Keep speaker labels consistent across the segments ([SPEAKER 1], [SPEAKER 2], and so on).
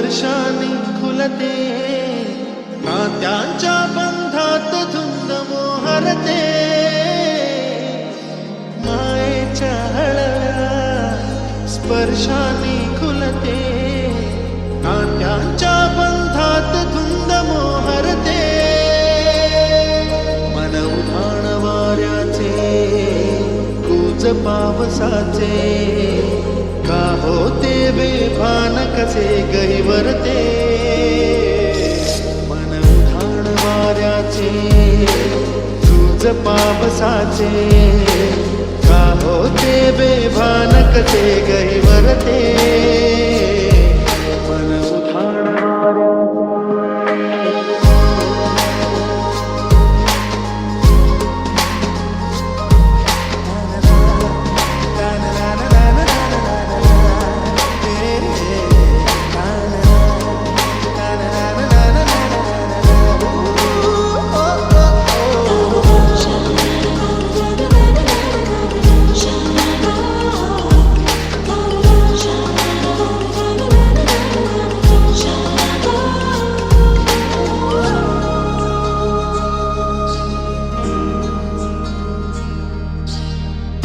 [SPEAKER 1] स्पर्शाने खुलते, नात्यांच्या बंधात धुंद मोहरते. मायेच्या हळव्या स्पर्शाने खुलते, नात्यांच्या बंधात धुंद मोहरते. मन उधाण वाऱ्याचे, कूच पावसाचे, का होते बेभान कसे गहिवरते. मन उधाण वाऱ्याचे, कूच पावसाचे, का होते बेभान कसे गहिवरते. मन उधाण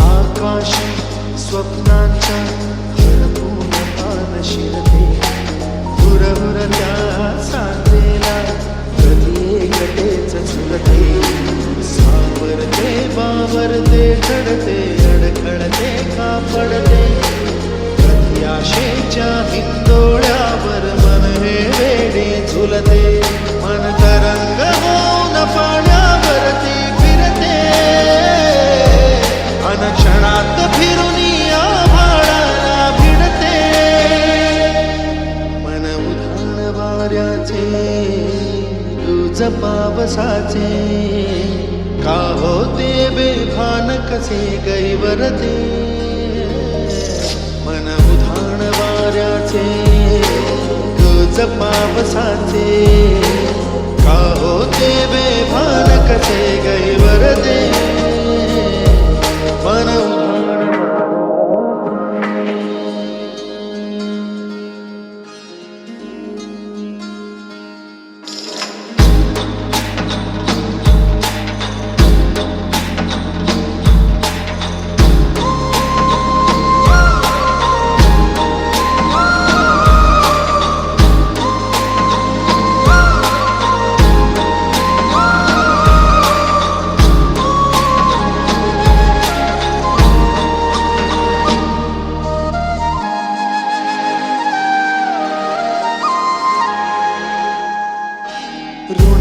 [SPEAKER 1] आकाशी स्वप्नांच्या हरपून पान शिरते. हुरहुरत्या सांजेला कधी एकटेच झुलते. सावरते बावरते घडते, अडखळते का पडते. कधी आशेच्या हिंदोळ्यावर मन हे वेडे झुलते. मन तरंग होऊन पाण्यावरती फिरते. क्षणात फिरून आभाळाला भिडते. मन उधाण वाऱ्याचे, तुझ पावसाचे, का होते बेभान कसे गहिवरते. मन उधाण वाऱ्याचे, तुझ पावसाचे, का होते बेभान कसे गहिवरते. मन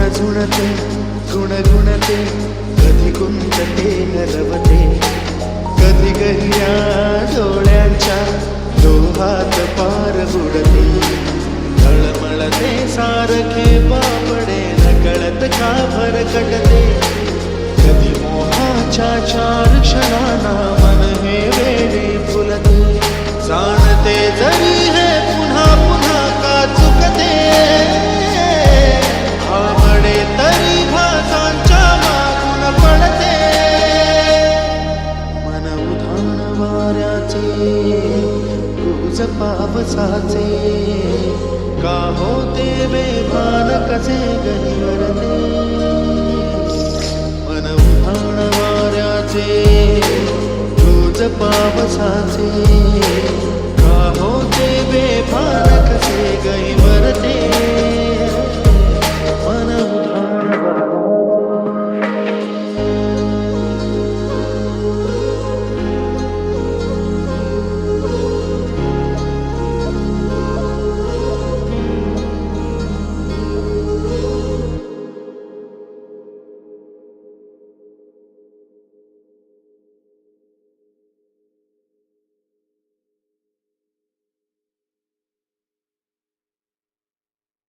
[SPEAKER 1] झुणते गुणगुणते, कधी कुंतते हरवते. कधी गहिया डोळ्यांच्या डोहात पार बुडते. तळमळते सारखे बापडे, नकळत का भरकटते. कधी मोहाच्या चार क्षणांना मन हे वेडे फुलते. जाणते जरी हे पुन्हा पुन्हा का चुकते. आवडे तरी भासांच्या मागून पडते. मन उधाण वाऱ्याचे, कूच पावसाचे, का होते बेभान कसे गहिवरते. मन उधाण वाऱ्याचे, कूच पावसाचे, का होते बेभान कसे गहिवरते.